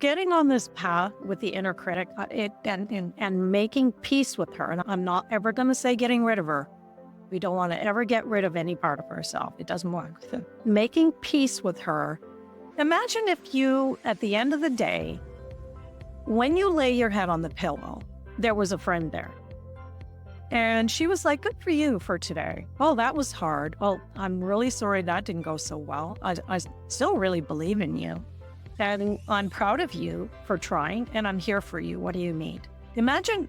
getting on this path with the inner critic and making peace with her. And I'm not ever going to say getting rid of her. We don't want to ever get rid of any part of herself. It doesn't work. Making peace with her. Imagine if you, at the end of the day, when you lay your head on the pillow, there was a friend there. And she was like, good for you for today. Oh, that was hard. Oh, I'm really sorry that didn't go so well. I still really believe in you. And I'm proud of you for trying, and I'm here for you. What do you need? Imagine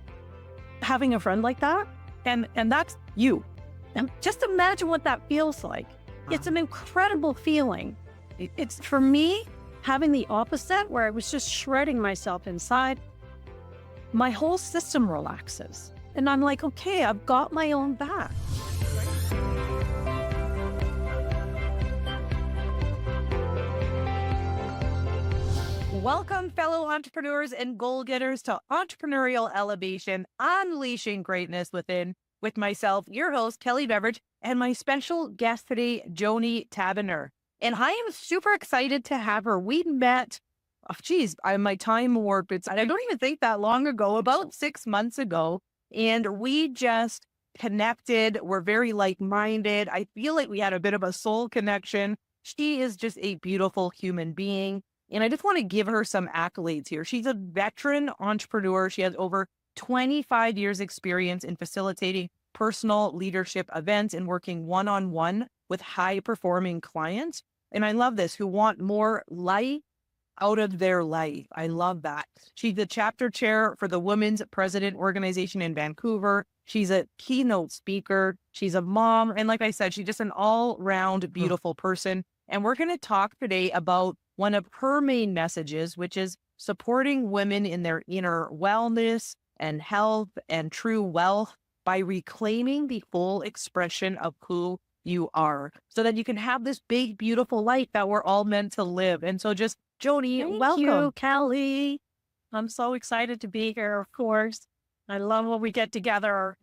having a friend like that, and that's you. And just imagine what that feels like. It's an incredible feeling. It's, for me, having the opposite, where I was just shredding myself inside, my whole system relaxes. And I'm like, okay, I've got my own back. Welcome, fellow entrepreneurs and goal-getters, to Entrepreneurial Elevation, Unleashing Greatness Within, with myself, your host, Kelly Beveridge, and my special guest today, Joni Tabbiner. And I am super excited to have her. We met, my time warp. I don't even think that long ago, about 6 months ago. And we just connected. We're very like-minded. I feel like we had a bit of a soul connection. She is just a beautiful human being. And I just want to give her some accolades here. She's a veteran entrepreneur. She has over 25 years experience in facilitating personal leadership events and working one-on-one with high-performing clients. And I love this, who want more light out of their life. I love that. She's the chapter chair for the Women's President Organization in Vancouver. She's a keynote speaker. She's a mom. And like I said, she's just an all-round beautiful person. And we're going to talk today about one of her main messages, which is supporting women in their inner wellness and health and true wealth by reclaiming the full expression of who you are, so that you can have this big, beautiful life that we're all meant to live. And so just, Joni, welcome. Thank you, Kelly. I'm so excited to be here, of course. I love when we get together.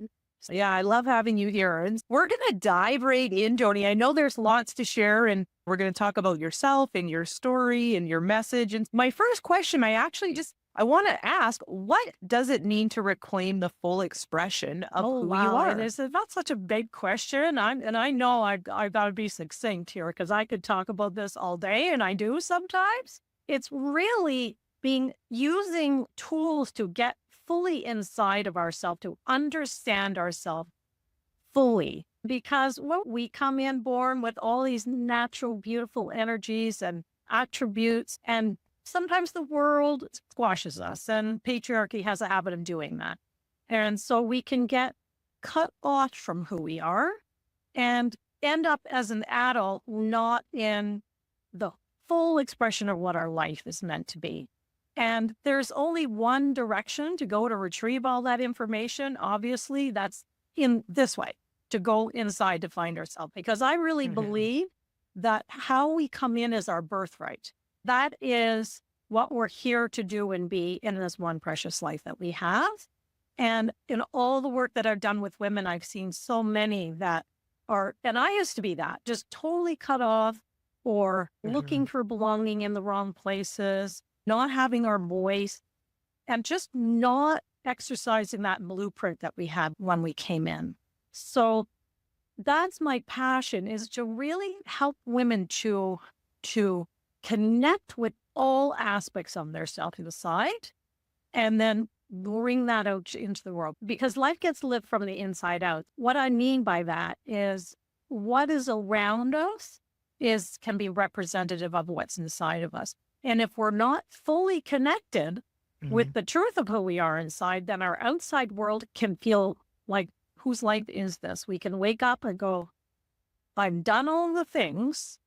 Yeah, I love having you here. And we're going to dive right in, Joni. I know there's lots to share, and we're going to talk about yourself and your story and your message. And my first question, I want to ask, what does it mean to reclaim the full expression of who you are? It's not such a big question. I know I've got to be succinct here, because I could talk about this all day, and I do sometimes. It's really using tools to get fully inside of ourselves, to understand ourselves fully. Because we come in born with all these natural, beautiful energies and attributes, and sometimes the world squashes us, and patriarchy has a habit of doing that. And so we can get cut off from who we are and end up as an adult not in the full expression of what our life is meant to be. And there's only one direction to go to retrieve all that information. Obviously, that's in this way, to go inside to find ourselves. Because I really believe that how we come in is our birthright. That is what we're here to do and be in this one precious life that we have. And in all the work that I've done with women, I've seen so many that are, and I used to be that, just totally cut off, or looking for belonging in the wrong places, not having our voice, and just not exercising that blueprint that we had when we came in. So that's my passion, is to really help women to connect with all aspects of their self inside, and then bring that out into the world, because life gets lived from the inside out. What I mean by that is what is around us can be representative of what's inside of us. And if we're not fully connected with the truth of who we are inside, then our outside world can feel like, whose life is this? We can wake up and go, I've done all the things,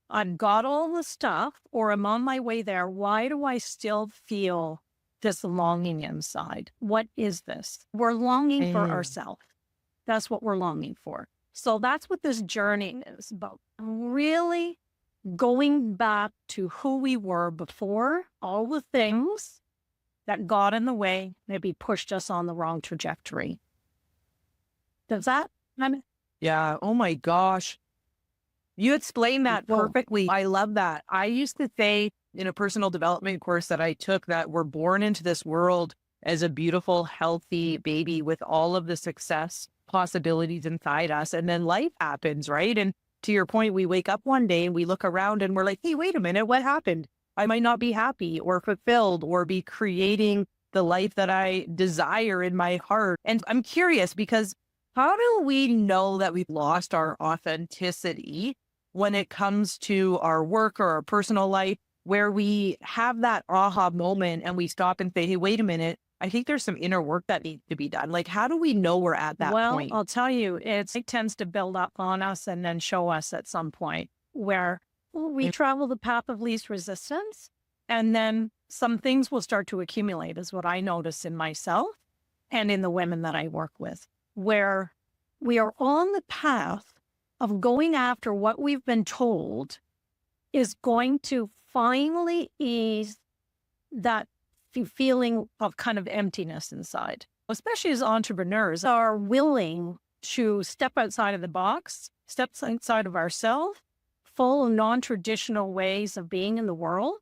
I've got all the stuff, or I'm on my way there. Why do I still feel this longing inside? What is this? We're longing for ourselves. That's what we're longing for. So that's what this journey is about. Really going back to who we were before all the things that got in the way, maybe pushed us on the wrong trajectory. Does that? Yeah. Oh my gosh. You explained that perfectly. I love that. I used to say in a personal development course that I took that we're born into this world as a beautiful, healthy baby with all of the success possibilities inside us. And then life happens, right? And to your point, we wake up one day and we look around and we're like, hey, wait a minute, what happened? I might not be happy or fulfilled or be creating the life that I desire in my heart. And I'm curious because how do we know that we've lost our authenticity when it comes to our work or our personal life, where we have that aha moment and we stop and say, hey, wait a minute, I think there's some inner work that needs to be done. Like, how do we know we're at that Well, point? I'll tell you, it tends to build up on us and then show us at some point where we travel the path of least resistance. And then some things will start to accumulate, is what I notice in myself and in the women that I work with, where we are on the path of going after what we've been told is going to finally ease that feeling of kind of emptiness inside, especially as entrepreneurs are willing to step outside of the box, step outside of ourselves, follow non-traditional ways of being in the world.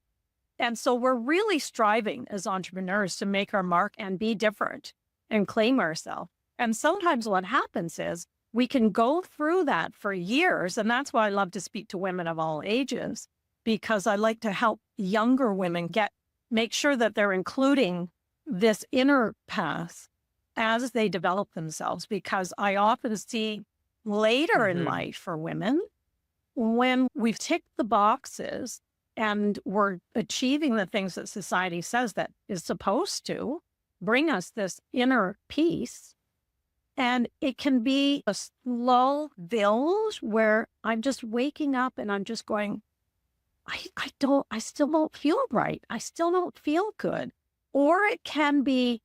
And so we're really striving as entrepreneurs to make our mark and be different and claim ourselves. And sometimes what happens is we can go through that for years. And that's why I love to speak to women of all ages, because I like to help younger women make sure that they're including this inner path as they develop themselves. Because I often see later in life for women, when we've ticked the boxes and we're achieving the things that society says that is supposed to bring us this inner peace. And it can be a slow build where I'm just waking up and I'm just going, I still don't feel right. I still don't feel good. Or it can be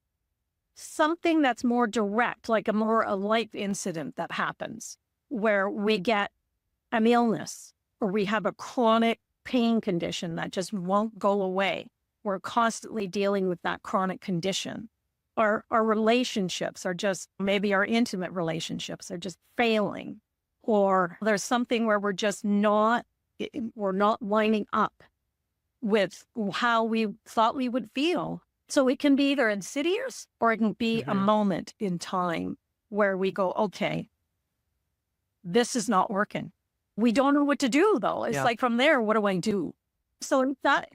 something that's more direct, like a life incident that happens where we get an illness or we have a chronic pain condition that just won't go away. We're constantly dealing with that chronic condition. Our relationships are just, maybe our intimate relationships are just failing. Or there's something where we're not lining up with how we thought we would feel. So it can be either insidious or it can be a moment in time where we go, okay, this is not working. We don't know what to do though. It's like from there, what do I do? So that,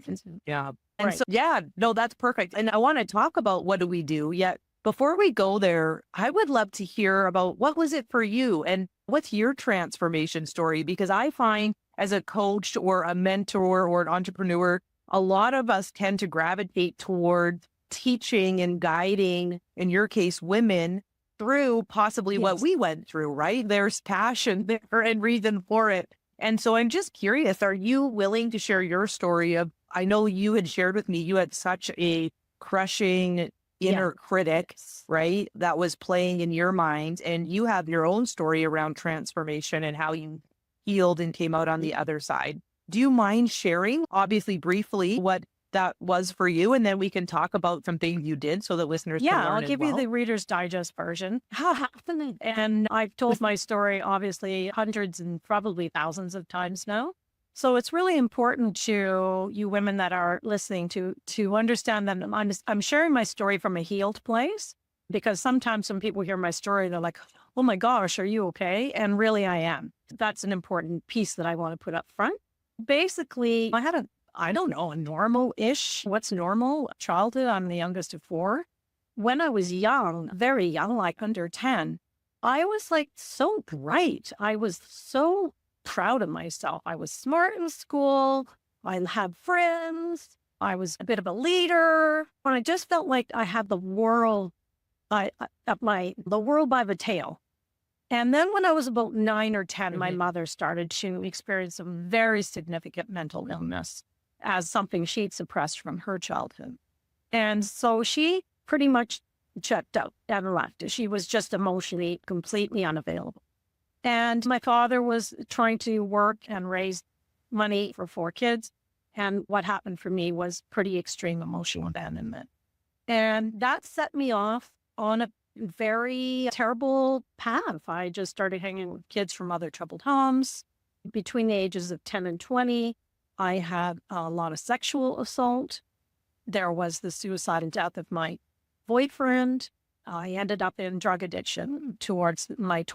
And right. No, that's perfect. And I want to talk about what do we do. Yet before we go there, I would love to hear about what was it for you and what's your transformation story? Because I find as a coach or a mentor or an entrepreneur, a lot of us tend to gravitate toward teaching and guiding, in your case, women through possibly what we went through, right? There's passion there and reason for it. And so I'm just curious, are you willing to share your story of, I know you had shared with me, you had such a crushing inner critic, right? That was playing in your mind, and you have your own story around transformation and how you healed and came out on the other side. Do you mind sharing, obviously briefly, what that was for you? And then we can talk about some things you did so that listeners can learn I'll give you the Reader's Digest version. And I've told my story, obviously, hundreds and probably thousands of times now. So it's really important to you women that are listening to understand that I'm sharing my story from a healed place, because sometimes when people hear my story, they're like, oh my gosh, are you okay? And really I am. That's an important piece that I want to put up front. Basically, I had a normal-ish, what's normal, childhood. I'm the youngest of four. When I was young, very young, like under 10, I was like so bright. I was so proud of myself. I was smart in school. I had friends. I was a bit of a leader. And I just felt like I had the world by the tail. And then when I was about 9 or 10, my mother started to experience some very significant mental illness as something she'd suppressed from her childhood. And so she pretty much checked out and left. She was just emotionally completely unavailable. And my father was trying to work and raise money for 4 kids. And what happened for me was pretty extreme emotional abandonment. And that set me off on a very terrible path. I just started hanging with kids from other troubled homes. Between the ages of 10 and 20, I had a lot of sexual assault. There was the suicide and death of my boyfriend. I ended up in drug addiction towards in my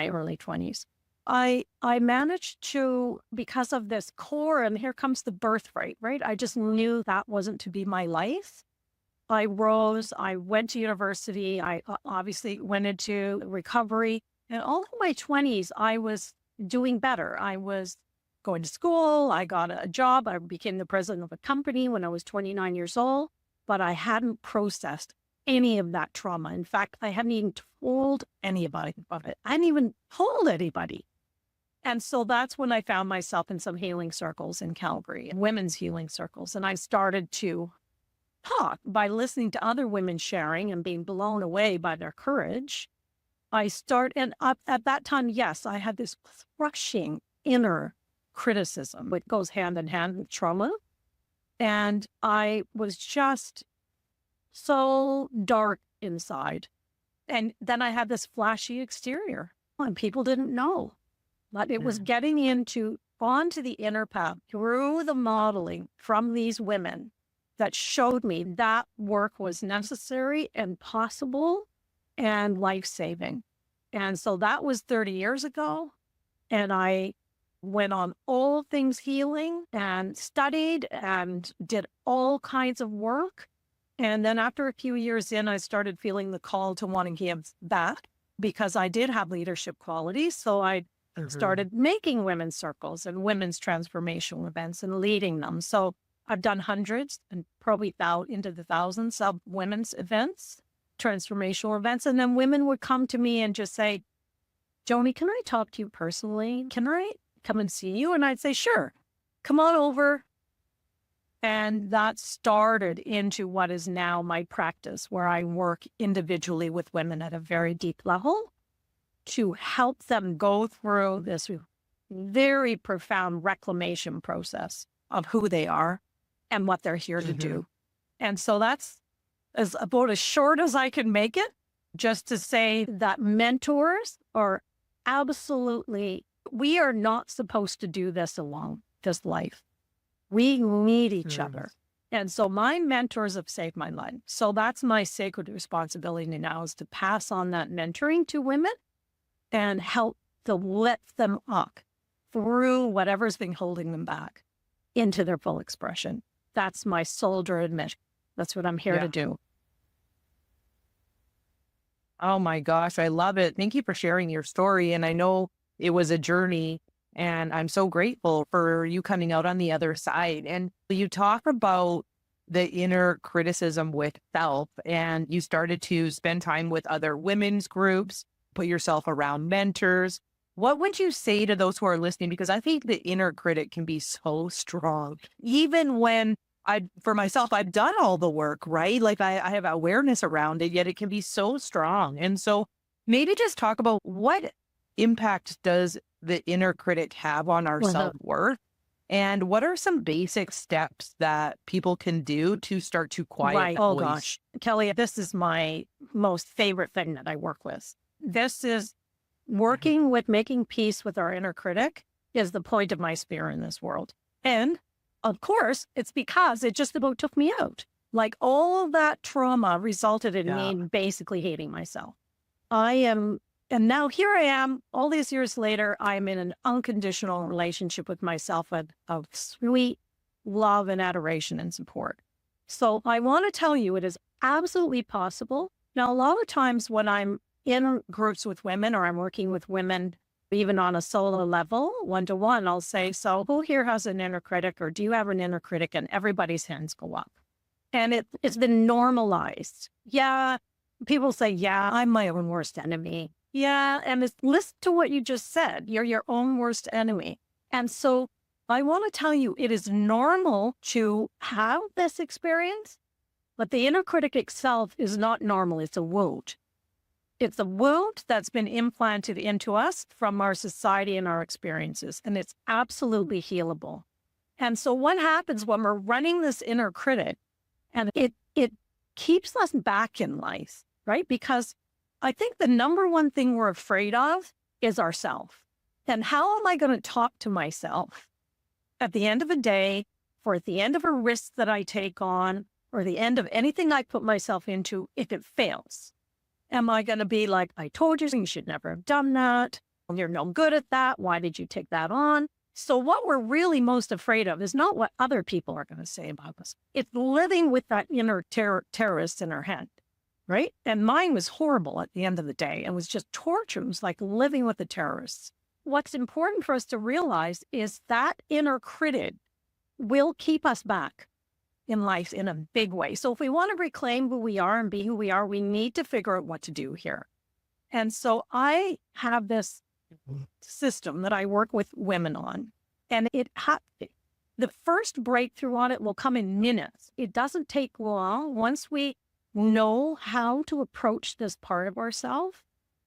early 20s. I managed to, because of this core, and here comes the birthright, right? I just knew that wasn't to be my life. I rose, I went to university, I obviously went into recovery. And all of my 20s, I was doing better. I was going to school, I got a job, I became the president of a company when I was 29 years old, but I hadn't processed any of that trauma. In fact, I hadn't even told anybody about it. I hadn't even told anybody. And so that's when I found myself in some healing circles in Calgary, women's healing circles. And I started to talk by listening to other women sharing and being blown away by their courage. And at that time, yes, I had this crushing inner criticism, which goes hand in hand with trauma. And I was just so dark inside. And then I had this flashy exterior, and people didn't know. But it was getting onto the inner path through the modeling from these women that showed me that work was necessary and possible and life-saving. And so that was 30 years ago. And I went on all things healing and studied and did all kinds of work. And then after a few years in, I started feeling the call to wanting to give back because I did have leadership qualities. So I started making women's circles and women's transformational events and leading them. So I've done hundreds and probably into the thousands of women's events, transformational events. And then women would come to me and just say, Joni, can I talk to you personally? Can I come and see you? And I'd say, sure, come on over. And that started into what is now my practice, where I work individually with women at a very deep level to help them go through this very profound reclamation process of who they are and what they're here to do. And so that's about as short as I can make it, just to say that mentors are absolutely, we are not supposed to do this alone, this life. We need each other. And so my mentors have saved my life. So that's my sacred responsibility now, is to pass on that mentoring to women and help to lift them up through whatever's been holding them back into their full expression. That's my soul-driven mission. That's what I'm here to do. Oh my gosh, I love it. Thank you for sharing your story. And I know it was a journey, and I'm so grateful for you coming out on the other side. And you talk about the inner criticism with self, and you started to spend time with other women's groups, put yourself around mentors. What would you say to those who are listening? Because I think the inner critic can be so strong. Even when for myself, I've done all the work, right? Like I have awareness around it, yet it can be so strong. And so maybe just talk about what impact does the inner critic have on our self-worth? And what are some basic steps that people can do to start to quiet Oh voice? gosh, Kelly, this is my most favorite thing that I work with. This is working with making peace with our inner critic is the point of my spear in this world. And of course, it's because it just about took me out. Like all of that trauma resulted in me basically hating myself. And now here I am, all these years later, I'm in an unconditional relationship with myself of sweet love and adoration and support. So I want to tell you, it is absolutely possible. Now, a lot of times when I'm in groups with women or I'm working with women, even on a solo level, one-to-one, I'll say, so who here has an inner critic, or do you have an inner critic? And everybody's hands go up. And it's been normalized. Yeah, people say, yeah, I'm my own worst enemy. Yeah, and listen to what you just said. You're your own worst enemy. And so I want to tell you, it is normal to have this experience, but the inner critic itself is not normal. It's a wound. It's a wound that's been implanted into us from our society and our experiences, and it's absolutely healable. And so what happens when we're running this inner critic, and it keeps us back in life, right? Because I think the number one thing we're afraid of is ourself. And how am I going to talk to myself at the end of a day, or at the end of a risk that I take on, or the end of anything I put myself into, if it fails, am I going to be like, I told you, you should never have done that. You're no good at that. Why did you take that on? So what we're really most afraid of is not what other people are going to say about us. It's living with that inner terrorist in our head, right? And mine was horrible at the end of the day. It was just torture. It was like living with the terrorists. What's important for us to realize is that inner critic will keep us back in life in a big way. So if we want to reclaim who we are and be who we are, we need to figure out what to do here. And so I have this system that I work with women on, and the first breakthrough on it will come in minutes. It doesn't take long. Once we know how to approach this part of ourselves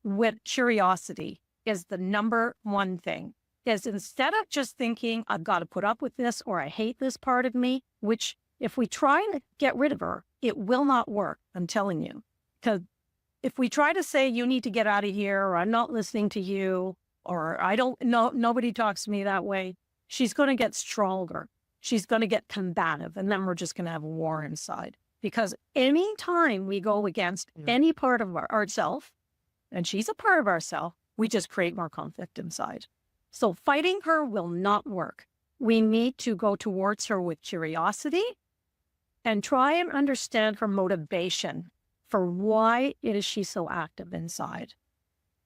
with curiosity is the number one thing. Is instead of just thinking, I've got to put up with this or I hate this part of me, which if we try to get rid of her, it will not work. I'm telling you. Because if we try to say, you need to get out of here, or I'm not listening to you, or I don't know, nobody talks to me that way, she's going to get stronger. She's going to get combative. And then we're just going to have a war inside. Because any time we go against any part of ourself, and she's a part of ourself, we just create more conflict inside. So fighting her will not work. We need to go towards her with curiosity and try and understand her motivation for why is she so active inside.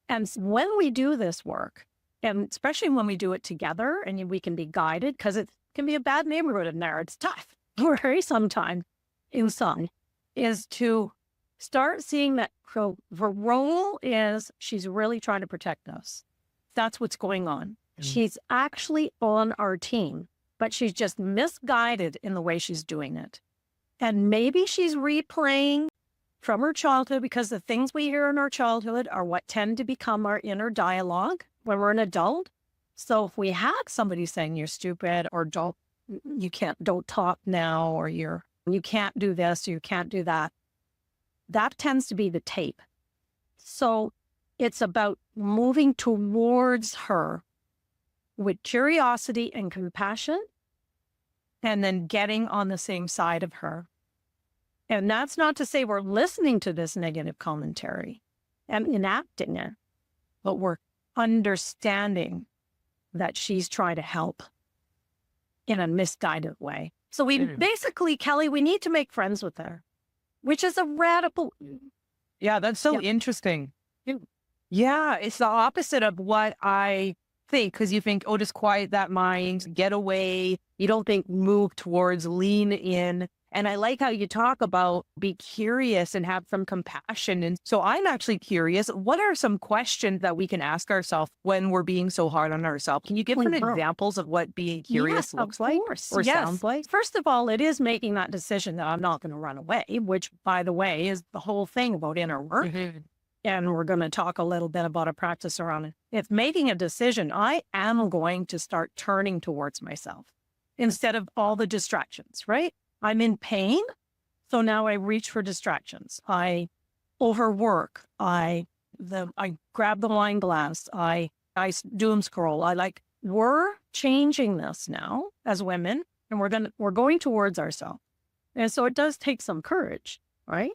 And when we do this work, and especially when we do it together and we can be guided, because it can be a bad neighborhood in there, it's tough, very sometimes inside, is to start seeing that her role is she's really trying to protect us. That's what's going on. She's actually on our team, but she's just misguided in the way she's doing it. And maybe she's replaying from her childhood, because the things we hear in our childhood are what tend to become our inner dialogue when we're an adult. So if we had somebody saying you're stupid, or don't talk now, or you can't do this, or you can't do that, that tends to be the tape. So it's about moving towards her with curiosity and compassion, and then getting on the same side of her. And that's not to say we're listening to this negative commentary and enacting it, but we're understanding that she's trying to help in a misguided way. So we basically, Kelly, we need to make friends with her, which is a radical. Yeah, that's so interesting. Yeah, it's the opposite of what I think, because you think, oh, just quiet that mind, get away. You don't think move towards, lean in. And I like how you talk about be curious and have some compassion. And so I'm actually curious, what are some questions that we can ask ourselves when we're being so hard on ourselves? Can you give some examples of what being curious looks like or sounds like? First of all, it is making that decision that I'm not going to run away, which, by the way, is the whole thing about inner work. And we're going to talk a little bit about a practice around it. It's making a decision. I am going to start turning towards myself instead of all the distractions, right? I'm in pain, so now I reach for distractions. I overwork. I grab the wine glass. I doom scroll. We're changing this now as women, and we're going towards ourselves. And so it does take some courage, right?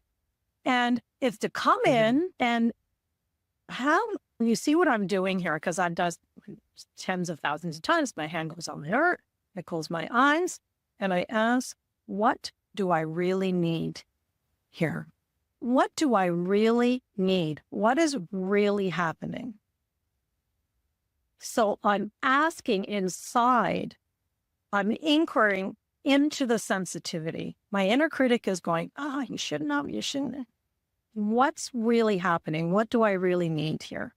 And it's to come in and you see what I'm doing here, because I've done tens of thousands of times. My hand goes on the heart. I close my eyes and I ask, what do I really need here? What do I really need? What is really happening? So I'm asking inside, I'm inquiring into the sensitivity. My inner critic is going, you shouldn't have, you shouldn't. What's really happening? What do I really need here?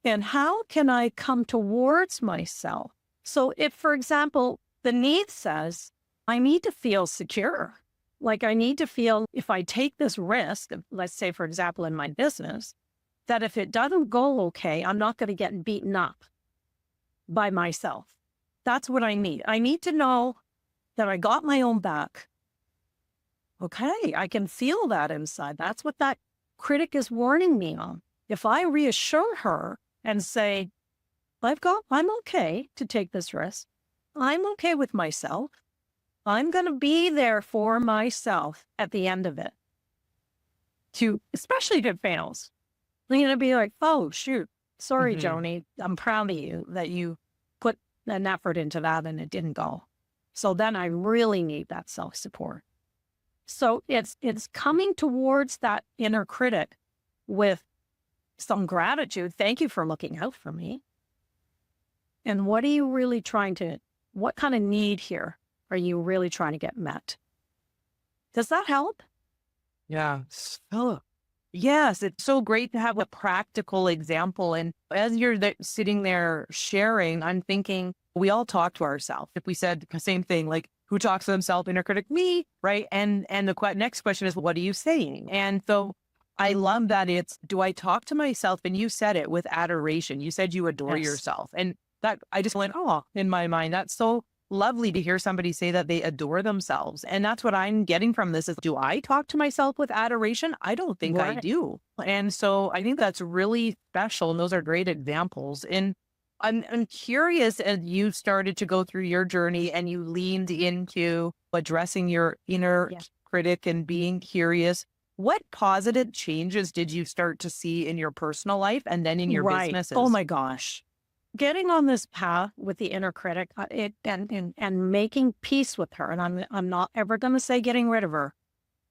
And how can I come towards myself? So if, for example, the need says, I need to feel secure. Like I need to feel if I take this risk, let's say, for example, in my business, that if it doesn't go okay, I'm not going to get beaten up by myself. That's what I need. I need to know that I got my own back. Okay, I can feel that inside. That's what that critic is warning me on. If I reassure her and say, I'm okay to take this risk. I'm okay with myself. I'm going to be there for myself at the end of it. Especially if it fails. I'm going to be like, oh, shoot. Sorry, Joni. I'm proud of you that you put an effort into that and it didn't go. So then I really need that self-support. So it's coming towards that inner critic with some gratitude. Thank you for looking out for me. And what are you really what kind of need here are you really trying to get met? Does that help? Yeah. Oh, yes. It's so great to have a practical example. And as you're sitting there sharing, I'm thinking we all talk to ourselves. If we said the same thing, like who talks to themselves, inner critic, me, right? And the next question is, what are you saying? And so I love that do I talk to myself? And you said it with adoration. You said you adore yourself. And that I just went, oh, in my mind, that's so lovely to hear somebody say that they adore themselves. And that's what I'm getting from this is, do I talk to myself with adoration? I don't think I do. And so I think that's really special. And those are great examples. And I'm curious, as you started to go through your journey and you leaned into addressing your inner critic and being curious, what positive changes did you start to see in your personal life and then in your businesses? Oh my gosh. Getting on this path with the inner critic and making peace with her. And I'm not ever going to say getting rid of her.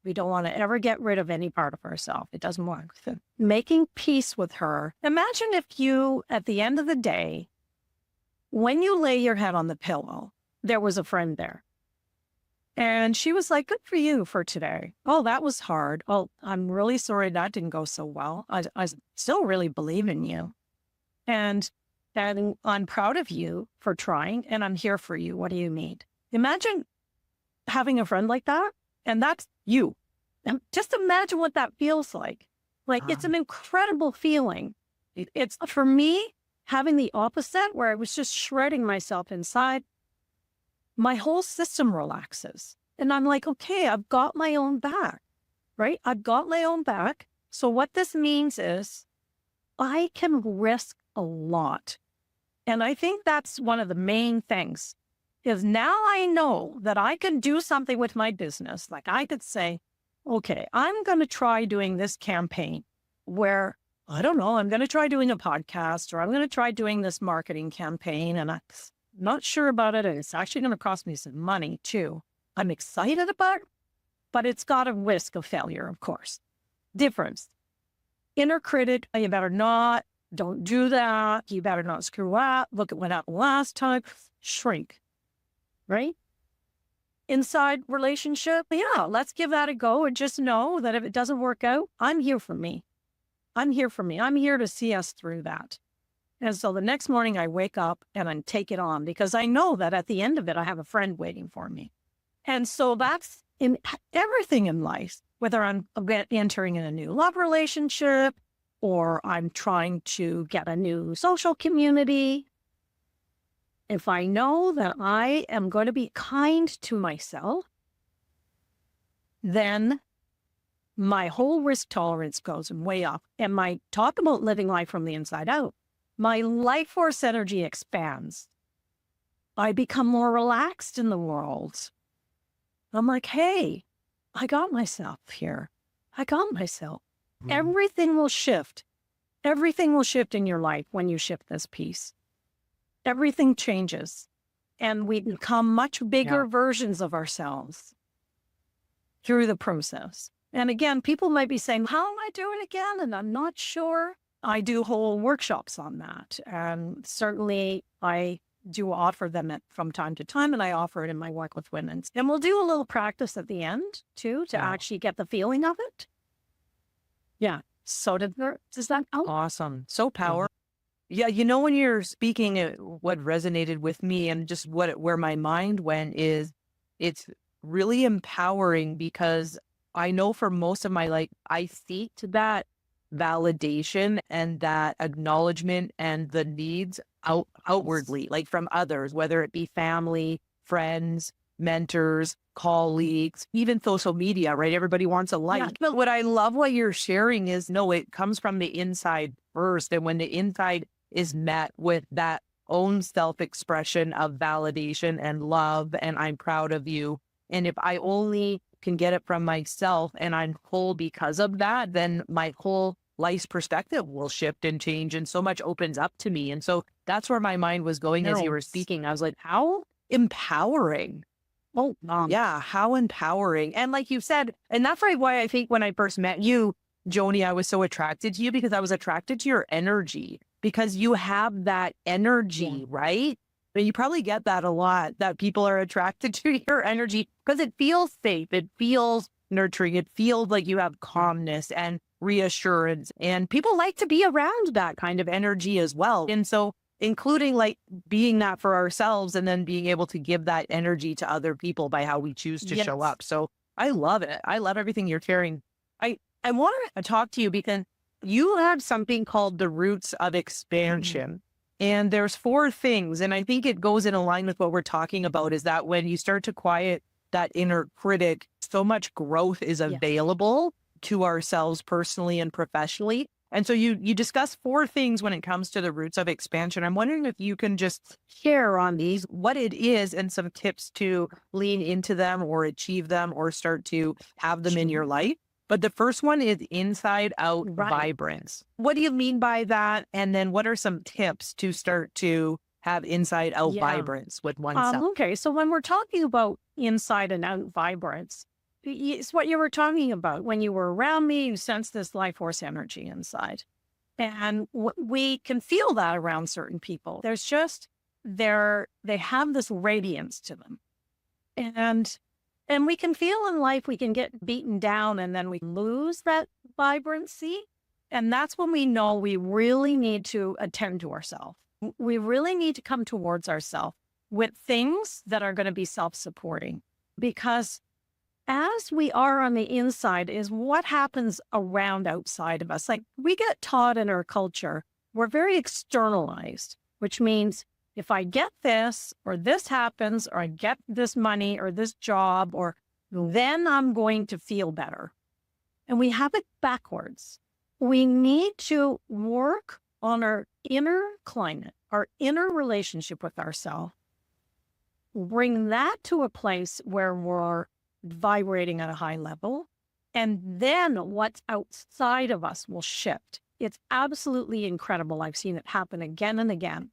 We don't want to ever get rid of any part of ourselves. It doesn't work. Making peace with her. Imagine if you, at the end of the day, when you lay your head on the pillow, there was a friend there. And she was like, good for you for today. Oh, that was hard. Oh, I'm really sorry that didn't go so well. I still really believe in you. And I'm proud of you for trying, and I'm here for you. What do you need? Imagine having a friend like that, and that's you. And just imagine what that feels like. Like, it's an incredible feeling. It's, for me, having the opposite, where I was just shredding myself inside, my whole system relaxes. And I'm like, okay, I've got my own back, right? I've got my own back. So what this means is I can risk a lot. And I think that's one of the main things is now I know that I can do something with my business. Like I could say, okay, I'm going to try doing this campaign where, I don't know, I'm going to try doing a podcast or I'm going to try doing this marketing campaign. And I'm not sure about it. And it's actually going to cost me some money too. I'm excited about it, but it's got a risk of failure, of course. Difference. Inner critic, you better not. Don't do that. You better not screw up. Look at what happened last time. Shrink, right? Inside relationship, yeah, let's give that a go and just know that if it doesn't work out, I'm here for me. I'm here for me. I'm here to see us through that. And so the next morning I wake up and I take it on because I know that at the end of it, I have a friend waiting for me. And so that's in everything in life, whether I'm entering in a new love relationship, or I'm trying to get a new social community. If I know that I am going to be kind to myself, then my whole risk tolerance goes way up. And talk about living life from the inside out. My life force energy expands. I become more relaxed in the world. I'm like, hey, I got myself here. I got myself. Everything will shift. Everything will shift in your life when you shift this piece. Everything changes. And we become much bigger versions of ourselves through the process. And again, people might be saying, how am I doing again? And I'm not sure. I do whole workshops on that. And certainly I do offer them from time to time, and I offer it in my work with women. And we'll do a little practice at the end too, to actually get the feeling of it. Yeah. So does that help? Awesome. So powerful. Yeah. You know, when you're speaking, what resonated with me and just where my mind went is it's really empowering because I know for most of my life, I seek that validation and that acknowledgement and the needs outwardly, like from others, whether it be family, friends, mentors, colleagues, even social media, right? Everybody wants a like. Yeah. But what I love what you're sharing is, no, it comes from the inside first. And when the inside is met with that own self-expression of validation and love, and I'm proud of you. And if I only can get it from myself and I'm whole because of that, then my whole life's perspective will shift and change, and so much opens up to me. And so that's where my mind was going as you were speaking. I was like, how empowering. Oh, Yeah, how empowering. And like you said, and that's why I think when I first met you, Joni, I was so attracted to you, because I was attracted to your energy, because you have that energy, right? And you probably get that a lot, that people are attracted to your energy because it feels safe. It feels nurturing. It feels like you have calmness and reassurance, and people like to be around that kind of energy as well. And so including like being that for ourselves and then being able to give that energy to other people by how we choose to show up. So I love it. I love everything you're sharing. I want to talk to you because you have something called the roots of expansion. And there's 4 things. And I think it goes in line with what we're talking about, is that when you start to quiet that inner critic, so much growth is available to ourselves personally and professionally. And so you discuss 4 things when it comes to the roots of expansion. I'm wondering if you can just share on these, what it is, and some tips to lean into them or achieve them or start to have them in your life. But the first one is inside out vibrance. What do you mean by that? And then what are some tips to start to have inside out vibrance with oneself? Okay, so when we're talking about inside and out vibrance, it's what you were talking about. When you were around me, you sense this life force energy inside. And we can feel that around certain people. There's just, they have this radiance to them. And we can feel in life, we can get beaten down and then we lose that vibrancy. And that's when we know we really need to attend to ourselves. We really need to come towards ourselves with things that are going to be self-supporting, because as we are on the inside is what happens around outside of us. Like we get taught in our culture, we're very externalized, which means if I get this, or this happens, or I get this money or this job, or then I'm going to feel better. And we have it backwards. We need to work on our inner climate, our inner relationship with ourselves, bring that to a place where we're vibrating at a high level, and then what's outside of us will shift. It's absolutely incredible. I've seen it happen again and again,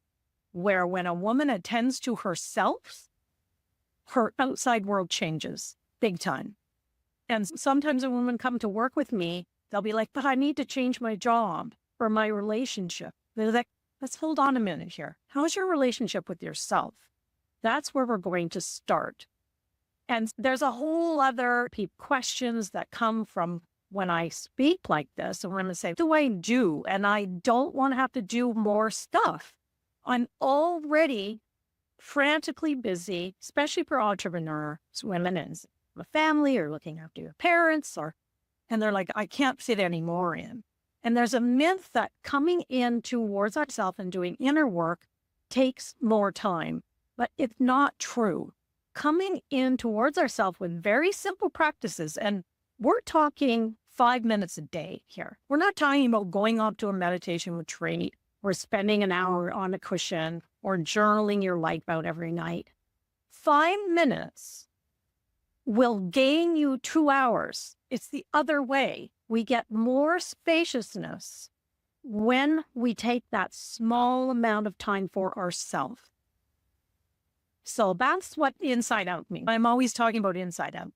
where when a woman attends to herself, her outside world changes big time. And sometimes a woman come to work with me, they'll be like, but I need to change my job or my relationship. They're like, let's hold on a minute here. How's your relationship with yourself? That's where we're going to start. And there's a whole other questions that come from when I speak like this. And when I say, what do I do? And I don't want to have to do more stuff. I'm already frantically busy, especially for entrepreneurs, women and a family, or looking after your parents, and they're like, I can't fit any more in. And there's a myth that coming in towards ourselves and doing inner work takes more time, but it's not true. Coming in towards ourselves with very simple practices, and we're talking 5 minutes a day here. We're not talking about going up to a meditation retreat or spending an hour on a cushion or journaling your life out every night. 5 minutes will gain you 2 hours. It's the other way. We get more spaciousness when we take that small amount of time for ourselves. So that's what inside out means. I'm always talking about inside out.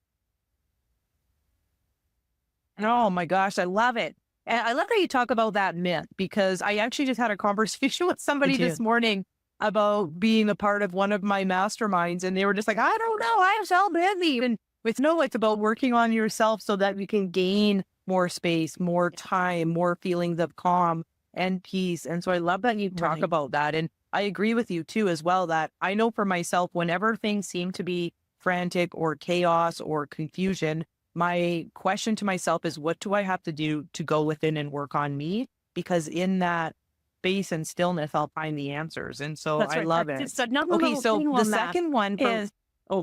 Oh my gosh, I love it. And I love how you talk about that myth, because I actually just had a conversation with somebody this morning about being a part of one of my masterminds. And they were just like, I don't know, I'm so busy. And it's about working on yourself so that we can gain more space, more time, more feelings of calm and peace. And so I love that you talk about that. And I agree with you too, as well, that I know for myself, whenever things seem to be frantic or chaos or confusion, my question to myself is, what do I have to do to go within and work on me? Because in that space and stillness, I'll find the answers. And so I love it. Okay, so the second one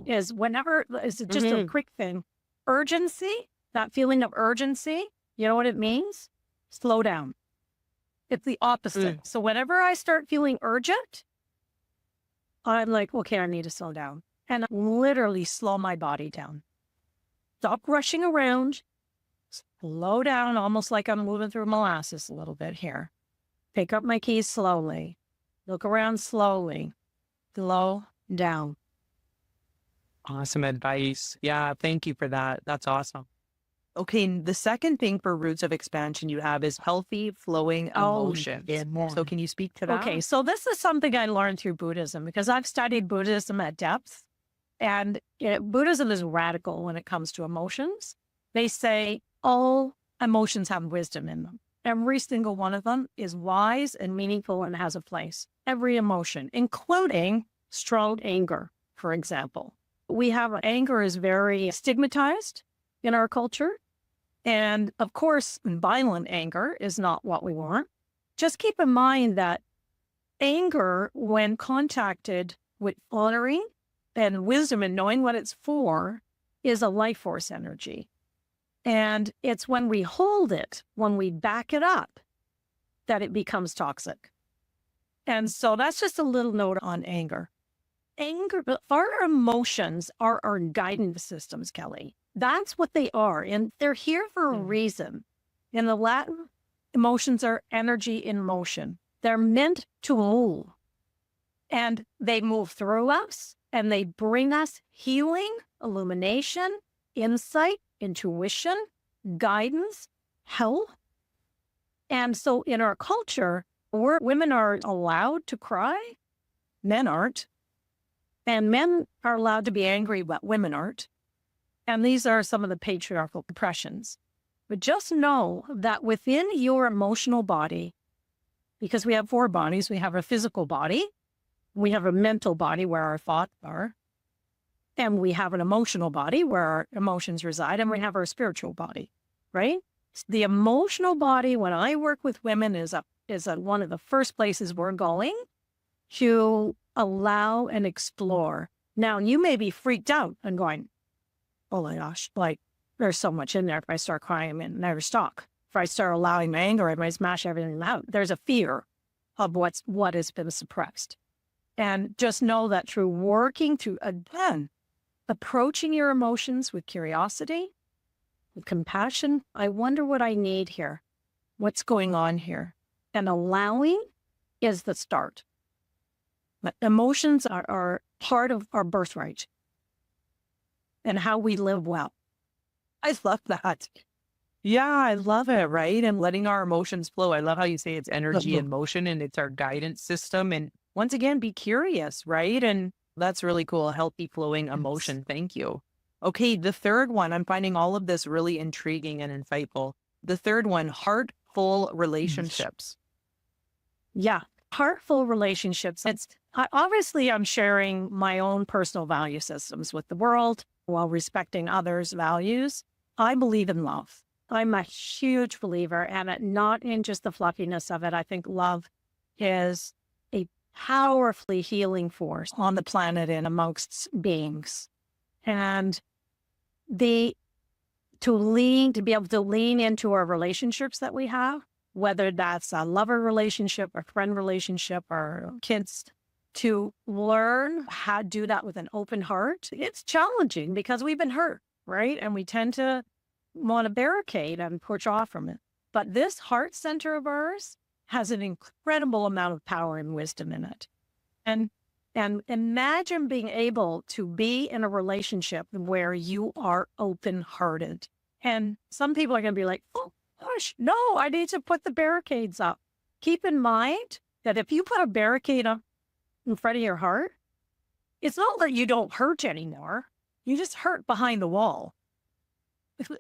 is whenever, is just a quick thing. Urgency, that feeling of urgency, you know what it means? Slow down. It's the opposite. So whenever I start feeling urgent, I'm like, okay, I need to slow down. And I literally slow my body down. Stop rushing around, slow down, almost like I'm moving through molasses a little bit here. Pick up my keys slowly. Look around slowly. Slow down. Awesome advice. Yeah, thank you for that. That's awesome. Okay, the second thing for roots of expansion you have is healthy flowing emotions. So can you speak to that? Okay, so this is something I learned through Buddhism because I've studied Buddhism at depth. And Buddhism is radical when it comes to emotions. They say all emotions have wisdom in them. Every single one of them is wise and meaningful and has a place. Every emotion, including strong anger, for example. We have anger is very stigmatized in our culture. And of course, violent anger is not what we want. Just keep in mind that anger, when contacted with honoring and wisdom and knowing what it's for, is a life force energy. And it's when we hold it, when we back it up, that it becomes toxic. And so that's just a little note on anger. Our emotions are our guidance systems, Kelly. That's what they are. And they're here for a reason. In the Latin, emotions are energy in motion. They're meant to move. And they move through us and they bring us healing, illumination, insight, intuition, guidance, health. And so in our culture, women are allowed to cry, men aren't. And men are allowed to be angry, but women aren't. And these are some of the patriarchal oppressions. But just know that within your emotional body, because we have 4 bodies, we have a physical body, we have a mental body where our thoughts are, and we have an emotional body where our emotions reside, and we have our spiritual body, right? The emotional body, when I work with women, is one of the first places we're going to allow and explore. Now, you may be freaked out and going, oh my gosh, like there's so much in there. If I start crying, I mean, never stop. If I start allowing my anger, I might smash everything out. There's a fear of what has been suppressed. And just know that through working to, again, approaching your emotions with curiosity, with compassion, I wonder what I need here. What's going on here? And allowing is the start. But emotions are part of our birthright and how we live well. I love that. Yeah, I love it, right? And letting our emotions flow. I love how you say it's energy in motion and it's our guidance system. And once again, be curious, right? And that's really cool. Healthy flowing emotion. Thank you. Okay, the third one, I'm finding all of this really intriguing and insightful. The third one, heartful relationships. Yeah, heartful relationships. Obviously, I'm sharing my own personal value systems with the world while respecting others' values. I believe in love. I'm a huge believer, and not in just the fluffiness of it. I think love is a powerfully healing force on the planet and amongst beings. And to be able to lean into our relationships that we have, whether that's a lover relationship, a friend relationship, or kids, to learn how to do that with an open heart. It's challenging because we've been hurt, right? And we tend to want to barricade and push off from it. But this heart center of ours has an incredible amount of power and wisdom in it. And imagine being able to be in a relationship where you are open-hearted. And some people are going to be like, oh, gosh, no, I need to put the barricades up. Keep in mind that if you put a barricade up in front of your heart, it's not that you don't hurt anymore. You just hurt behind the wall.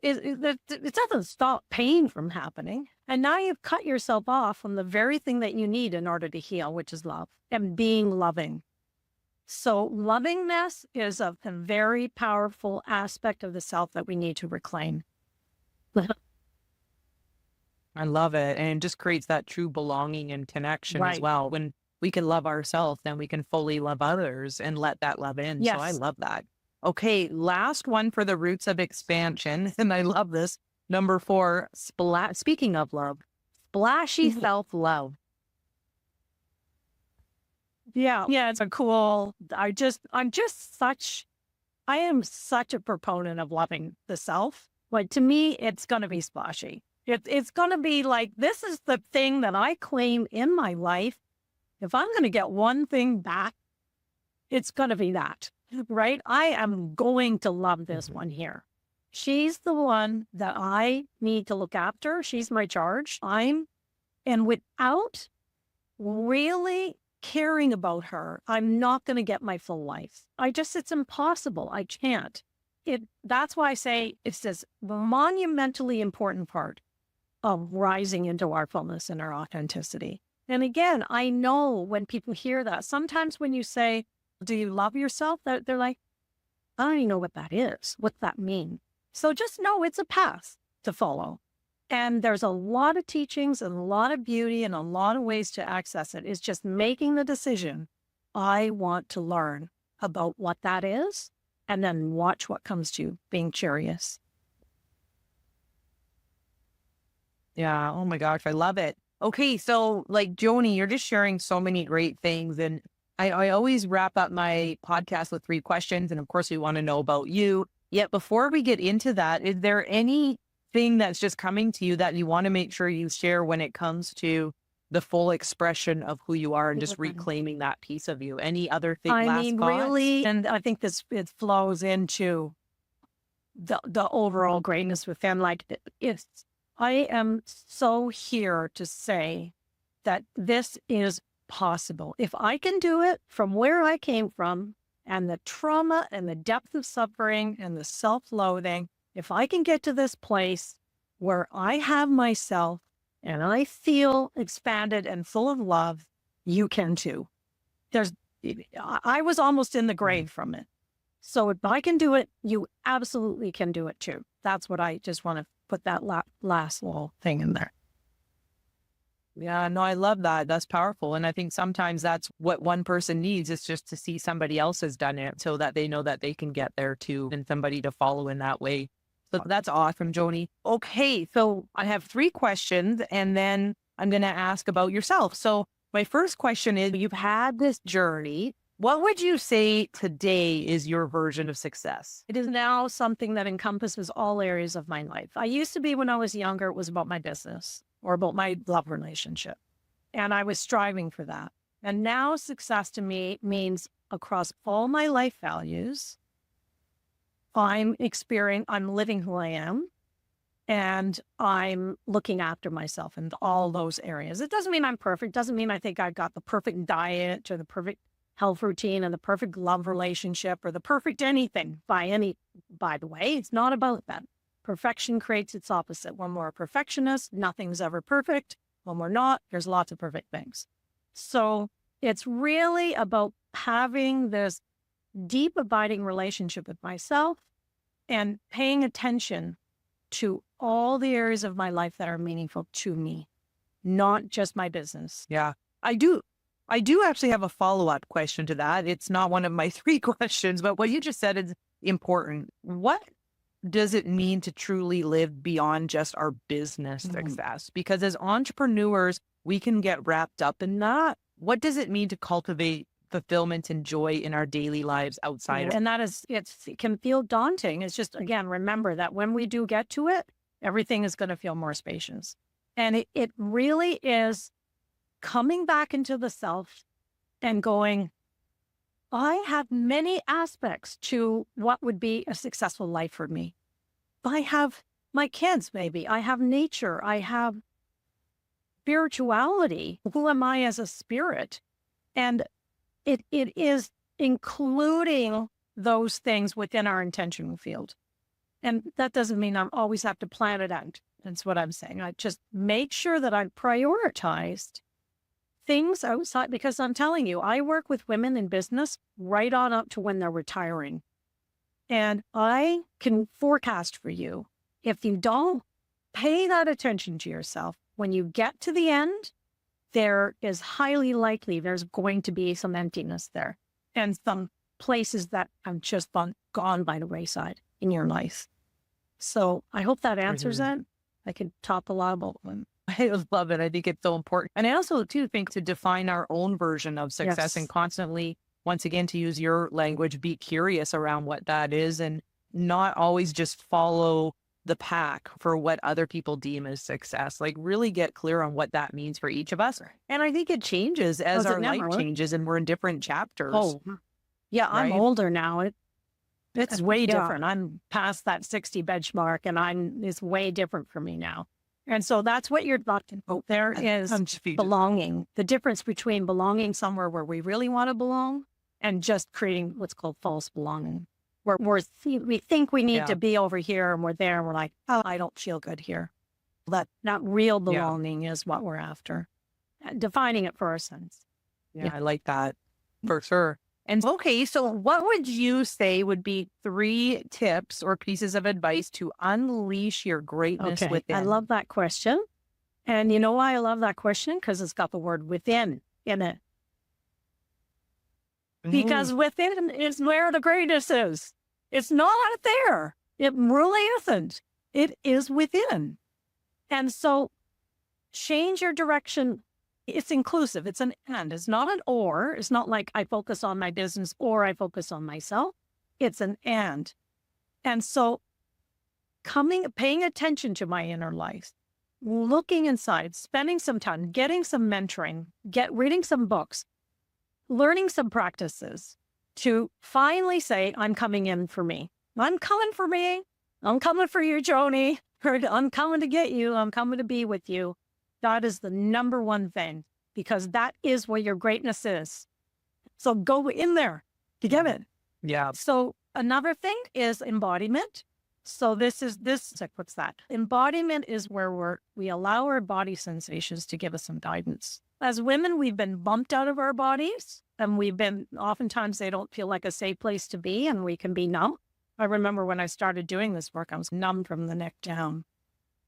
It doesn't stop pain from happening. And now you've cut yourself off from the very thing that you need in order to heal, which is love and being loving. So lovingness is a very powerful aspect of the self that we need to reclaim. I love it. And it just creates that true belonging and connection as well. When we can love ourselves, then we can fully love others and let that love in. Yes. So I love that. Okay, last one for the roots of expansion. And I love this. Number 4, speaking of love, splashy self-love. Yeah. Yeah. It's a cool, I am such a proponent of loving the self. But to me, it's going to be splashy. It's going to be like, this is the thing that I claim in my life. If I'm going to get one thing back, it's going to be that, right? I am going to love this one here. She's the one that I need to look after. She's my charge. And without really caring about her, I'm not going to get my full life. It's impossible. I can't. That's why I say it's this monumentally important part of rising into our fullness and our authenticity. And again, I know when people hear that, sometimes when you say, do you love yourself? They're like, I don't even know what that is. What's that mean? So just know it's a path to follow. And there's a lot of teachings and a lot of beauty and a lot of ways to access it. It's just making the decision. I want to learn about what that is and then watch what comes to you, being curious. Yeah. Oh my gosh. I love it. Okay. So like Joni, you're just sharing so many great things. And I always wrap up my podcast with 3 questions. And of course, we want to know about you. Yet before we get into that, is there anything that's just coming to you that you want to make sure you share when it comes to the full expression of who you are and just reclaiming that piece of you? Any other thing? Really, and I think it flows into the overall greatness with them. Like I am so here to say that this is possible. If I can do it from where I came from and the trauma and the depth of suffering and the self-loathing, if I can get to this place where I have myself and I feel expanded and full of love, you can too. I was almost in the grave from it. So if I can do it, you absolutely can do it too. That's what I just want to put that last little thing in there. Yeah, no, I love that. That's powerful. And I think sometimes that's what one person needs, is just to see somebody else has done it so that they know that they can get there too, and somebody to follow in that way. So that's awesome, Joni. Okay, so I have 3 questions and then I'm going to ask about yourself. So my first question is, you've had this journey. What would you say today is your version of success? It is now something that encompasses all areas of my life. I used to be, when I was younger, it was about my business or about my love relationship. And I was striving for that. And now success to me means across all my life values, I'm living who I am, and I'm looking after myself in all those areas. It doesn't mean I'm perfect. It doesn't mean I think I've got the perfect diet or the perfect health routine and the perfect love relationship or the perfect anything by the way. It's not about that. Perfection creates its opposite. When we're a perfectionist, nothing's ever perfect. When we're not, there's lots of perfect things. So it's really about having this deep, abiding relationship with myself and paying attention to all the areas of my life that are meaningful to me, not just my business. Yeah, I do actually have a follow-up question to that. It's not one of my 3 questions, but what you just said is important. What does it mean to truly live beyond just our business success? Because as entrepreneurs, we can get wrapped up in that. What does it mean to cultivate fulfillment and joy in our daily lives outside? And that is, it can feel daunting. It's just, again, remember that when we do get to it, everything is going to feel more spacious. And it really is coming back into the self and going, I have many aspects to what would be a successful life for me. I have my kids, maybe. I have nature. I have spirituality. Who am I as a spirit? And it is including those things within our intentional field. And that doesn't mean I always have to plan it out. That's what I'm saying. I just make sure that I've prioritized things outside, because I'm telling you, I work with women in business right on up to when they're retiring. And I can forecast for you, if you don't pay that attention to yourself, when you get to the end, there is highly likely there's going to be some emptiness there and some places that have just gone by the wayside in your life. So I hope that answers that. I could talk a lot about them. I love it. I think it's so important. And I also too think to define our own version of success and Yes. constantly, once again, to use your language, be curious around what that is and not always just follow the pack for what other people deem as success. Like really get clear on what that means for each of us. And I think it changes as Does it our life never? changes and we're in different chapters, Oh, yeah, I'm right? older now. It's way Yeah. different. I'm past that 60 benchmark and it's way different for me now. And so that's what you're talking about. There is I'm speechless. belonging, the difference between belonging somewhere where we really want to belong and just creating what's called false belonging, where we think we need Yeah. to be over here and we're there and we're like, oh, I don't feel good here. That not real Yeah. belonging is what we're after. Defining it for ourselves. Yeah, I like that for sure. And okay, so what would you say would be 3 tips or pieces of advice to unleash your greatness Okay, within? I love that question. And you know why I love that question? Because it's got the word within in it. Because within is where the greatness is. It's not out there. It really isn't. It is within. And so change your direction. It's inclusive. It's an and. It's not an or. It's not like I focus on my business or I focus on myself. It's an and. And so paying attention to my inner life, looking inside, spending some time, getting some mentoring, reading some books, learning some practices to finally say, I'm coming in for me. I'm coming for me. I'm coming for you, Joni. I'm coming to get you. I'm coming to be with you. That is the number one thing, because that is where your greatness is. So go in there to get it. Yeah. So another thing is embodiment. So what's that? Embodiment is where we allow our body sensations to give us some guidance. As women, we've been bumped out of our bodies and oftentimes they don't feel like a safe place to be and we can be numb. I remember when I started doing this work, I was numb from the neck down.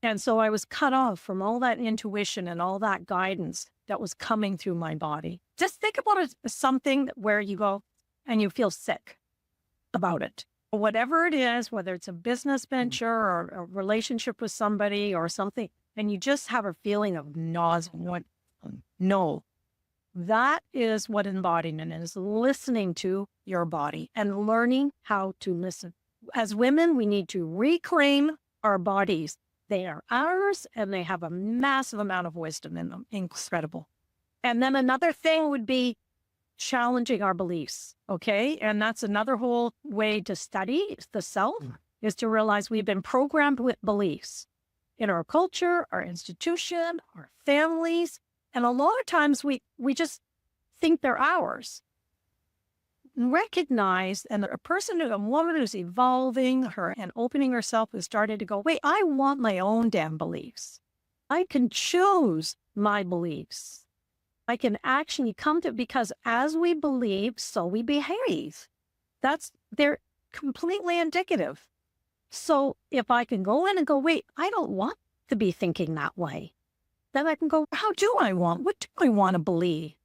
And so I was cut off from all that intuition and all that guidance that was coming through my body. Just think about it as something where you go and you feel sick about it. Whatever it is, whether it's a business venture or a relationship with somebody or something, and you just have a feeling of nausea. No, that is what embodiment is, listening to your body and learning how to listen. As women, we need to reclaim our bodies. They are ours and they have a massive amount of wisdom in them. Incredible. And then another thing would be challenging our beliefs. Okay. And that's another whole way to study the self, is to realize we've been programmed with beliefs in our culture, our institution, our families. And a lot of times we just think they're ours. Recognize, and a woman who's evolving her and opening herself has started to go, wait, I want my own damn beliefs. I can choose my beliefs. I can actually come to, because as we believe, so we behave. They're completely indicative. So if I can go in and go, wait, I don't want to be thinking that way. Then I can go, what do I want to believe?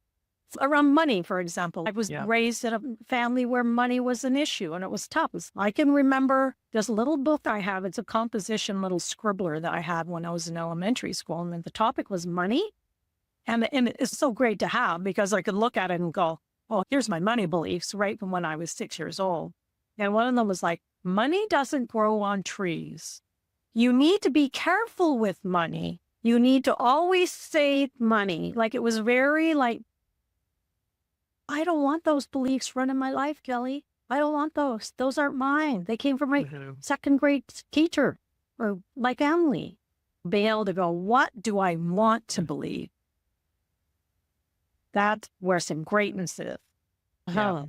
Around money, for example, I was raised in a family where money was an issue and it was tough. I can remember this little book I have. It's a composition little scribbler that I had when I was in elementary school. And the topic was money. And it's so great to have because I could look at it and go, oh, here's my money beliefs right from when I was 6 years old. And one of them was like, money doesn't grow on trees. You need to be careful with money. You need to always save money. Like it was very like, I don't want those beliefs running my life, Kelly. I don't want those. Those aren't mine. They came from my second grade teacher or my family. Being able to go, what do I want to believe? That's where some greatness is. Yeah.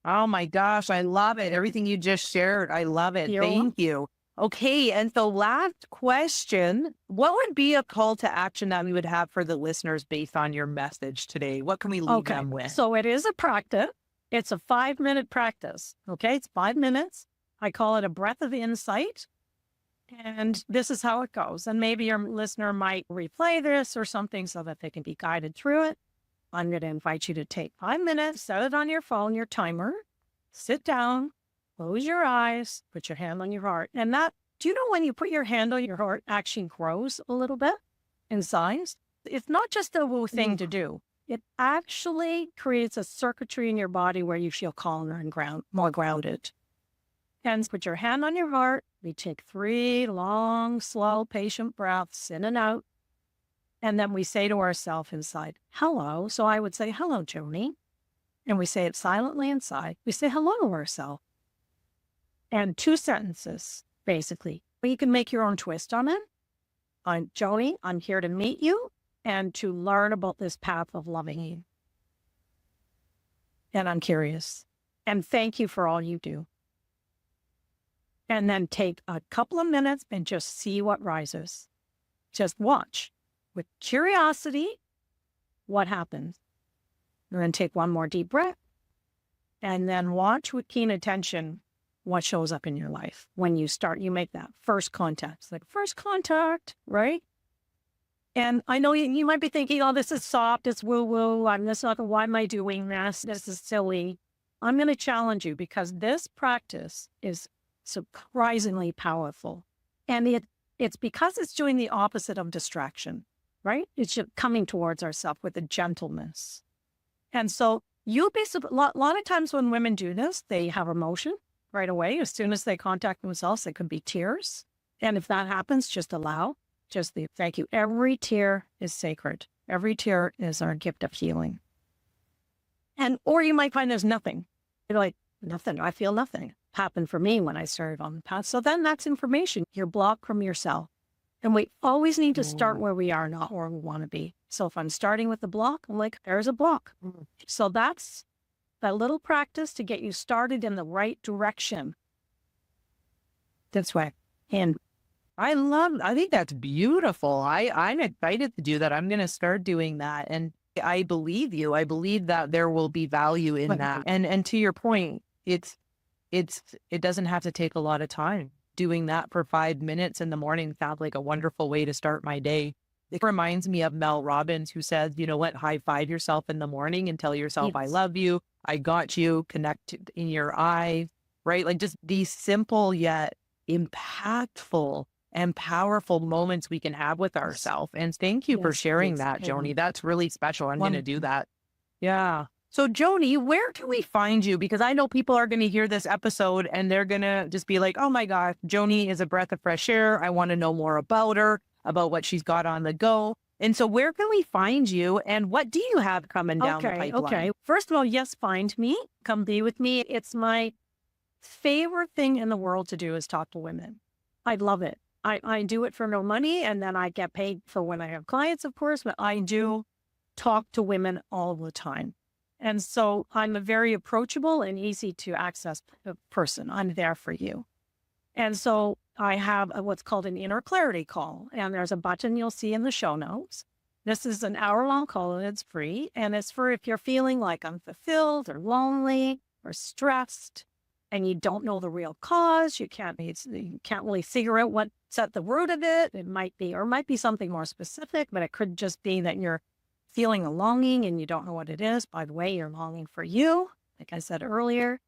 Oh my gosh, I love it. Everything you just shared, I love it. Thank you. Okay, and so last question, what would be a call to action that we would have for the listeners based on your message today? What can we leave them with? So it is a practice. It's a 5-minute practice. Okay, it's 5 minutes. I call it a breath of insight. And this is how it goes. And maybe your listener might replay this or something so that they can be guided through it. I'm going to invite you to take 5 minutes, set it on your phone, your timer, sit down, close your eyes, put your hand on your heart. And that Do you know when you put your hand on your heart, actually grows a little bit in size? It's not just a woo thing to do. It actually creates a circuitry in your body where you feel calmer and more grounded. And put your hand on your heart. We take 3 long, slow, patient breaths in and out. And then we say to ourselves inside, hello. So I would say, hello, Joni. And we say it silently inside. We say hello to ourselves. And 2 sentences, basically. But you can make your own twist on it. I'm Joni. I'm here to meet you and to learn about this path of loving you. And I'm curious. And thank you for all you do. And then take a couple of minutes and just see what rises. Just watch with curiosity what happens. And then take one more deep breath. And then watch with keen attention what shows up in your life when you make that first contact. It's like first contact, right? And I know you might be thinking, oh, this is soft, it's woo-woo, why am I doing this? This is silly. I'm going to challenge you because this practice is surprisingly powerful. And it's because it's doing the opposite of distraction, right? It's just coming towards ourselves with a gentleness. And so you'll be, a lot of times when women do this, they have emotion right away. As soon as they contact themselves, it could be tears. And if that happens, just allow, just the thank you. Every tear is sacred. Every tear is our gift of healing. Or you might find there's nothing. You're like, nothing. I feel nothing. Happened for me when I started on the path. So then that's information. You're blocked from yourself. And we always need to start where we are, not where we want to be. So if I'm starting with the block, I'm like, there's a block. So that's that little practice to get you started in the right direction. This way. And I think that's beautiful. I'm excited to do that. I'm going to start doing that. And I believe you. I believe that there will be value in that. And to your point, it doesn't have to take a lot of time. Doing that for 5 minutes in the morning sounds like a wonderful way to start my day. It reminds me of Mel Robbins, who says, you know what, high five yourself in the morning and tell yourself, yes, I love you. I got you. Connect in your eyes, right? Like just these simple yet impactful and powerful moments we can have with ourselves. And thank you for sharing that, Joni. That's really special. I'm going to do that. Yeah. So Joni, where can we find you? Because I know people are going to hear this episode and they're going to just be like, oh my gosh, Joni is a breath of fresh air. I want to know more about her, about what she's got on the go. And so where can we find you and what do you have coming down the pipeline? Okay. First of all, yes, find me. Come be with me. It's my favorite thing in the world to do is talk to women. I love it. I do it for no money and then I get paid for when I have clients, of course, but I do talk to women all the time. And so I'm a very approachable and easy to access person. I'm there for you. And so I have what's called an inner clarity call. And there's a button you'll see in the show notes. This is an hour-long call and it's free. And it's for if you're feeling like unfulfilled or lonely or stressed and you don't know the real cause, you can't really figure out what's at the root of it. It might be something more specific, but it could just be that you're feeling a longing and you don't know what it is. By the way, you're longing for you, like I said earlier.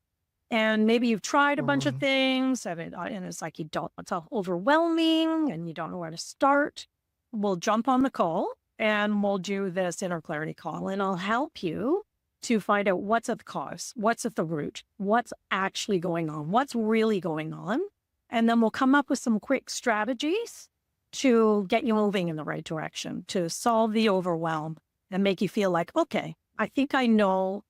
And maybe you've tried a bunch of things and it's like it's overwhelming and you don't know where to start. We'll jump on the call and we'll do this inner clarity call and I'll help you to find out what's at the cause, what's at the root, what's actually going on, what's really going on. And then we'll come up with some quick strategies to get you moving in the right direction, to solve the overwhelm and make you feel like, okay, I think I know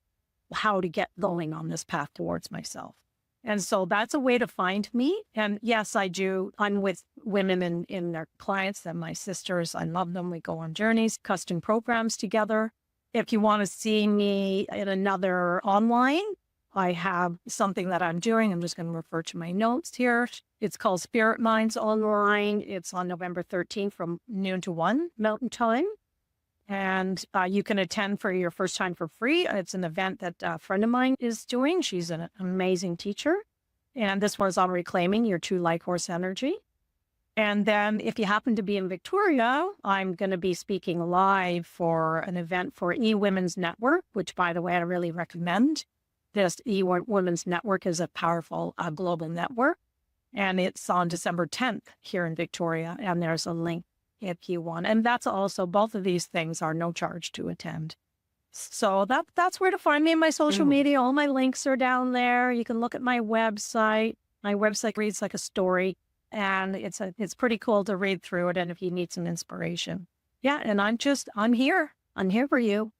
how to get going on this path towards myself. And so that's a way to find me. And yes, I do. I'm with women in their clients and my sisters. I love them. We go on journeys, custom programs together. If you want to see me in another online, I have something that I'm doing. I'm just going to refer to my notes here. It's called Spirit Minds Online. It's on November 13th from noon to 1 Mountain Time. And you can attend for your first time for free. It's an event that a friend of mine is doing. She's an amazing teacher. And this was on reclaiming your true light horse energy. And then if you happen to be in Victoria, I'm going to be speaking live for an event for E-Women's Network, which, by the way, I really recommend. This E-Women's Network is a powerful global network. And it's on December 10th here in Victoria. And there's a link if you want. And that's also, both of these things are no charge to attend. So that's where to find me in my social media. All my links are down there. You can look at my website. My website reads like a story, and it's pretty cool to read through it. And if you need some inspiration. Yeah. And I'm here. I'm here for you.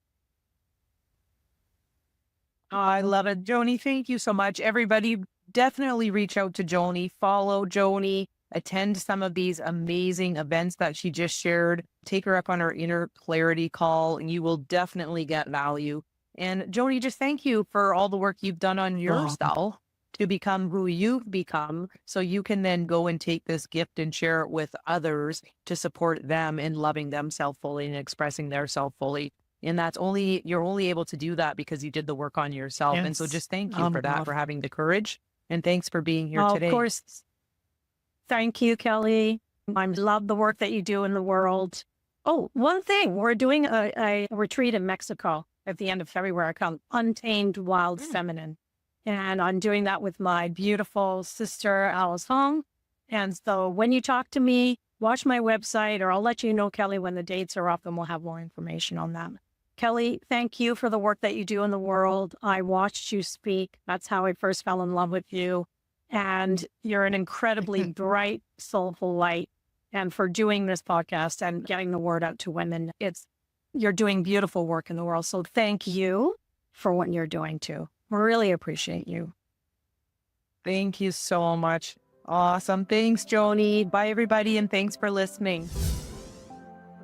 Oh, I love it. Joni, thank you so much. Everybody, definitely reach out to Joni, follow Joni, attend some of these amazing events that she just shared. Take her up on her inner clarity call, and you will definitely get value. And Joni, just thank you for all the work you've done on yourself to become who you've become, so you can then go and take this gift and share it with others to support them in loving themselves fully and expressing their self fully. And you're only able to do that because you did the work on yourself. Yes. And so just thank you for that, for having the courage. And thanks for being here today. Of course. Thank you, Kelly. I love the work that you do in the world. Oh, one thing, we're doing a retreat in Mexico at the end of February called Untamed Wild Feminine. And I'm doing that with my beautiful sister, Alice Hong. And so when you talk to me, watch my website, or I'll let you know, Kelly, when the dates are up, and we'll have more information on that. Kelly, thank you for the work that you do in the world. I watched you speak. That's how I first fell in love with you. And you're an incredibly bright, soulful light. And for doing this podcast and getting the word out to women, you're doing beautiful work in the world. So thank you for what you're doing too. We really appreciate you. Thank you so much. Awesome. Thanks, Joni. Bye, everybody. And thanks for listening.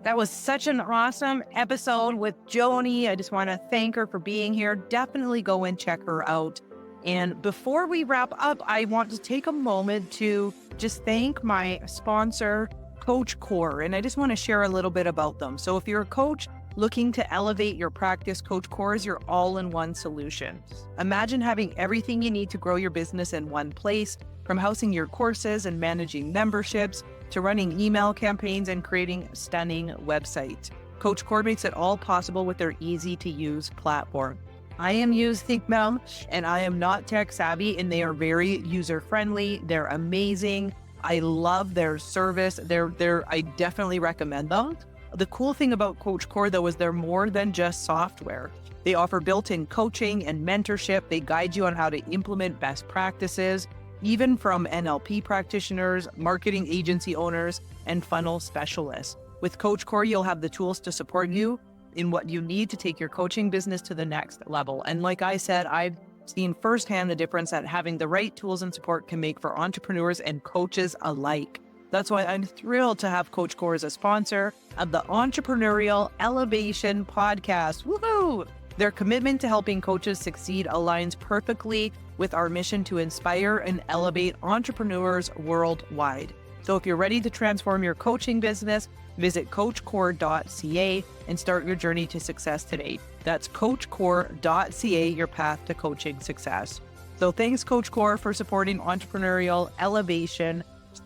That was such an awesome episode with Joni. I just want to thank her for being here. Definitely go and check her out. And before we wrap up, I want to take a moment to just thank my sponsor, Coach Core. And I just want to share a little bit about them. So if you're a coach looking to elevate your practice, Coach Core is your all-in-one solution. Imagine having everything you need to grow your business in one place, from housing your courses and managing memberships to running email campaigns and creating a stunning website. Coach Core makes it all possible with their easy-to-use platform. I am using them, and I am not tech savvy, and they are very user-friendly. They're amazing. I love their service. I definitely recommend them. The cool thing about Coach Core, though, is they're more than just software. They offer built-in coaching and mentorship. They guide you on how to implement best practices, even from NLP practitioners, marketing agency owners, and funnel specialists. With Coach Core, you'll have the tools to support you in what you need to take your coaching business to the next level. And like I said, I've seen firsthand the difference that having the right tools and support can make for entrepreneurs and coaches alike. That's why I'm thrilled to have Coach Core as a sponsor of the Entrepreneurial Elevation podcast. Woohoo! Their commitment to helping coaches succeed aligns perfectly with our mission to inspire and elevate entrepreneurs worldwide. So if you're ready to transform your coaching business, visit coachcore.ca and start your journey to success today. That's coachcore.ca, your path to coaching success. So thanks, Coach Core, for supporting Entrepreneurial Elevation.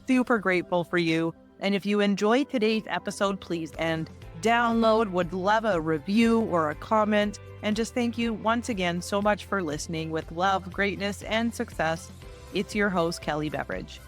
Super grateful for you. And if you enjoyed today's episode, please download, would love a review or a comment. And just thank you once again so much for listening. With love, greatness, and success, it's your host, Kelly Beveridge.